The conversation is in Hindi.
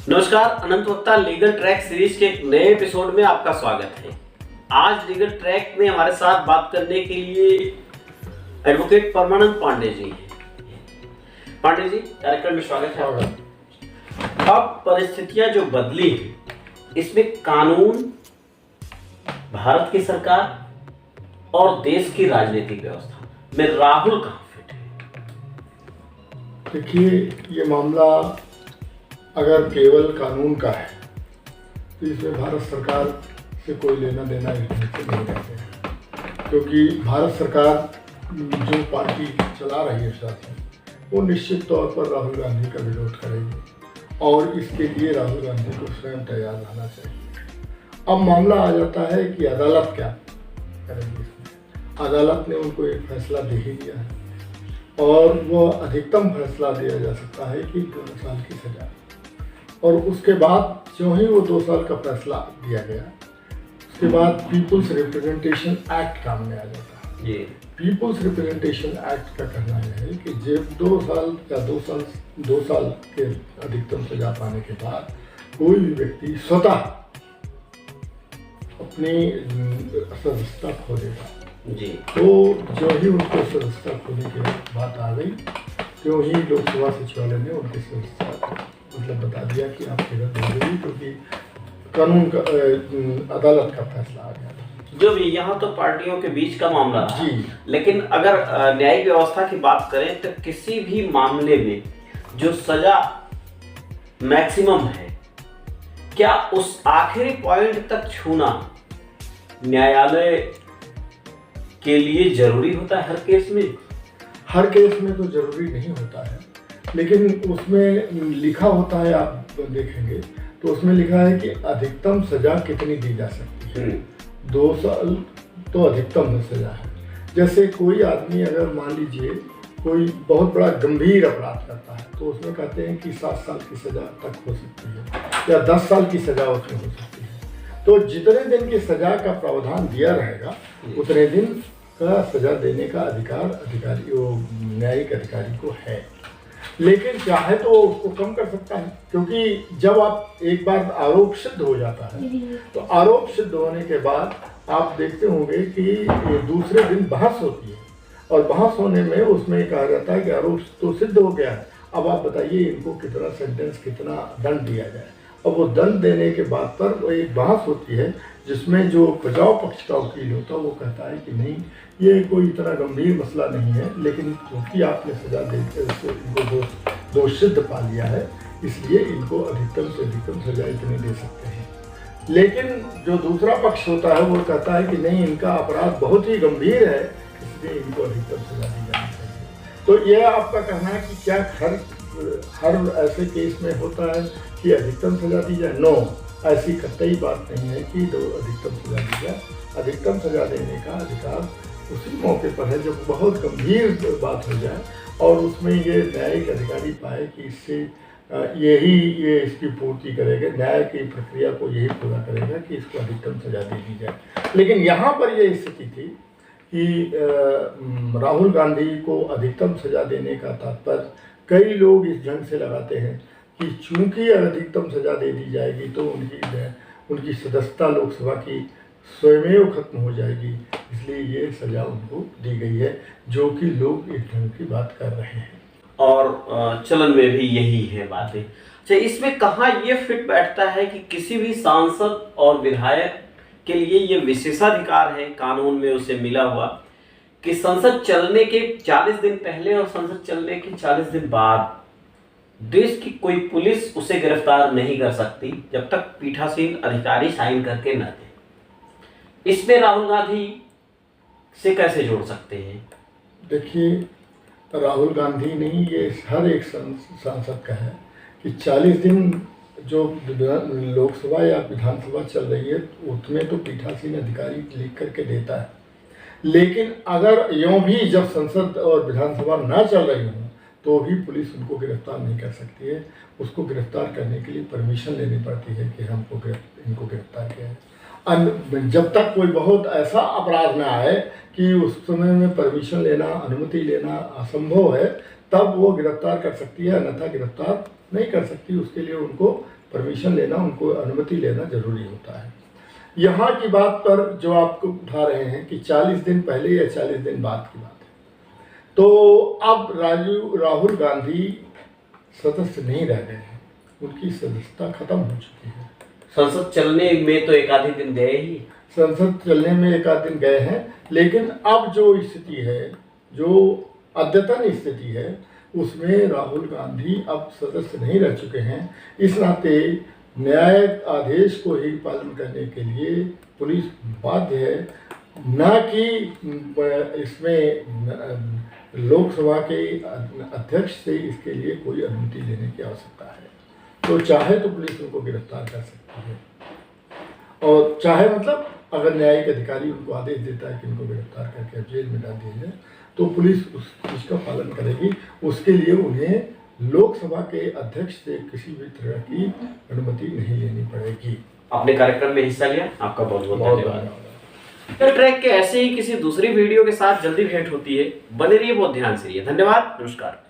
नमस्कार, अनंत वक्ता लीगल ट्रैक सीरीज के एक नए एपिसोड में आपका स्वागत है। आज लीगल ट्रैक में हमारे साथ बात करने के लिए एडवोकेट परमानंद पांडे जी हैं। पांडे जी, कार्यक्रम में स्वागत है। अब परिस्थितियां जो बदली है, इसमें कानून, भारत की सरकार और देश की राजनीतिक व्यवस्था में राहुल कहां फिट है? देखिए, ये मामला अगर केवल कानून का है तो इसमें भारत सरकार से कोई लेना देना नहीं रहते हैं, क्योंकि भारत सरकार जो पार्टी चला रही है शासन, वो निश्चित तौर पर राहुल गांधी का विरोध करेगी और इसके लिए राहुल गांधी को स्वयं तैयार रहना चाहिए। अब मामला आ जाता है कि अदालत क्या करेगी इसमें। अदालत ने उनको एक फैसला दे ही दिया है और वो अधिकतम फैसला दिया जा सकता है कि 2 साल की सजा, और उसके बाद जो ही वो 2 साल का फैसला दिया गया, उसके बाद पीपुल्स रिप्रेजेंटेशन एक्ट काम में आ जाता है। पीपुल्स रिप्रेजेंटेशन एक्ट का कहना यह है कि जब 2 साल या 2 साल के अधिकतम सजा पाने के बाद कोई भी व्यक्ति स्वतः अपनी सदस्यता खो देगा जी, तो जो ही उनको सदस्यता खोने की बात आ गई, त्यों ही लोकसभा सचिवालय ने उनकी सदस्यता मतलब बता दिया कि आप फिर दे देंगे, क्योंकि कानून का अदालत का फैसला आ गया था। जो भी यहाँ तो पार्टियों के बीच का मामला था जी, लेकिन अगर न्यायिक व्यवस्था की बात करें तो किसी भी मामले में जो सजा मैक्सिमम है, क्या उस आखिरी पॉइंट तक छूना न्यायालय के लिए जरूरी होता है? हर केस में? हर केस में तो जरूरी नहीं होता है, लेकिन उसमें लिखा होता है, आप देखेंगे तो उसमें लिखा है कि अधिकतम सजा कितनी दी जा सकती है। 2 साल तो अधिकतम सजा है। जैसे कोई आदमी अगर मान लीजिए कोई बहुत बड़ा गंभीर अपराध करता है तो उसमें कहते हैं कि 7 साल की सजा तक हो सकती है या 10 साल की सजा उसमें हो सकती है। तो जितने दिन की सजा का प्रावधान दिया रहेगा उतने दिन का सजा देने का अधिकार वो न्यायिक अधिकारी को है, लेकिन चाहे तो उसको कम कर सकता है, क्योंकि जब आप एक बार आरोप सिद्ध हो जाता है तो आरोप सिद्ध होने के बाद आप देखते होंगे कि दूसरे दिन बहस होती है और बहस होने में उसमें कहा जाता है कि आरोप तो सिद्ध हो गया है, अब आप बताइए इनको कितना सेंटेंस, कितना दंड दिया जाए। और वो दंड देने के बाद पर वो एक बहस होती है जिसमें जो बचाव पक्ष का वकील होता है वो कहता है कि नहीं, ये कोई इतना गंभीर मसला नहीं है, लेकिन क्योंकि आपने सजा देकर इनको दोष सिद्ध पा लिया है, इसलिए इनको अधिकतम से अधिकतम सजा इतनी दे सकते हैं। लेकिन जो दूसरा पक्ष होता है वो कहता है कि नहीं, इनका अपराध बहुत ही गंभीर है, इसलिए इनको अधिकतम सजा दी जानी चाहिए। तो यह आपका कहना है कि क्या हर ऐसे केस में होता है कि अधिकतम सजा दी जाए? नो, ऐसी कतई बात नहीं है कि अधिकतम सजा दी जाए। अधिकतम सजा देने का अधिकार उसी मौके पर है जब बहुत गंभीर बात हो जाए और उसमें ये न्यायिक अधिकारी पाए कि इससे ये इसकी पूर्ति करेगा, न्याय की प्रक्रिया को यही पूरा करेगा कि इसको अधिकतम सजा दे दी जाए। लेकिन यहाँ पर ये स्थिति थी कि राहुल गांधी को अधिकतम सजा देने का तात्पर्य कई लोग इस ढंग से लगाते हैं कि चूंकि अधिकतम सजा दे दी जाएगी तो उनकी सदस्यता लोकसभा की स्वयं खत्म हो जाएगी, इसलिए ये सजा उनको दी गई है, जो कि लोग इस ढंग की बात कर रहे हैं और चलन में भी यही है बातें। अच्छा, इसमें कहाँ ये फिट बैठता है कि किसी भी सांसद और विधायक के लिए ये विशेषाधिकार है कानून में उसे मिला हुआ कि संसद चलने के 40 दिन पहले और संसद चलने के 40 दिन बाद देश की कोई पुलिस उसे गिरफ्तार नहीं कर सकती जब तक पीठासीन अधिकारी साइन करके न दे। इसमें राहुल गांधी से कैसे जोड़ सकते हैं? देखिए, राहुल गांधी नहीं, ये हर एक सांसद का है कि 40 दिन जो लोकसभा या विधानसभा चल रही है उसमें तो पीठासीन अधिकारी लिख करके देता है, लेकिन अगर यूँ भी जब संसद और विधानसभा ना चल रही हो तो भी पुलिस उनको गिरफ्तार नहीं कर सकती है। उसको गिरफ्तार करने के लिए परमिशन लेनी पड़ती है कि इनको गिरफ्तार किया है। जब तक कोई बहुत ऐसा अपराध ना आए कि उस समय में परमिशन लेना, अनुमति लेना असंभव है, तब वो गिरफ्तार कर सकती है, अन्यथा गिरफ्तार नहीं कर सकती। उसके लिए उनको परमिशन लेना, उनको अनुमति लेना जरूरी होता है। यहाँ की बात पर जो आप उठा रहे हैं कि 40 दिन पहले या 40 दिन बाद की बात है, तो अब राहुल गांधी सदस्य नहीं रह गए हैं, उनकी सदस्यता खत्म हो चुकी है। संसद चलने में तो एक आधे दिन गए ही, संसद चलने में एक आध दिन गए हैं, लेकिन अब जो स्थिति है, जो अद्यतन स्थिति है, उसमें राहुल गांधी अब सदस्य नहीं रह चुके हैं। इस नाते न्यायिक आदेश को ही पालन करने के लिए पुलिस बाध्य है, न कि इसमें लोकसभा के अध्यक्ष से इसके लिए कोई अनुमति लेने की आवश्यकता है। तो चाहे तो पुलिस उनको गिरफ्तार कर सकती है, और चाहे मतलब अगर न्यायिक अधिकारी उनको आदेश देता है कि इनको गिरफ्तार करके जेल में डाल दिया जाए, तो पुलिस उस चीज़ का पालन करेगी। उसके लिए उन्हें लोकसभा के अध्यक्ष से किसी भी तरह की अनुमति नहीं लेनी पड़ेगी। अपने कार्यक्रम में हिस्सा लिया, आपका बहुत बहुत धन्यवाद। ट्रैक के ऐसे ही किसी दूसरी वीडियो के साथ जल्दी भेंट होती है, बने रहिए बहुत ध्यान से रहिए। धन्यवाद, नमस्कार।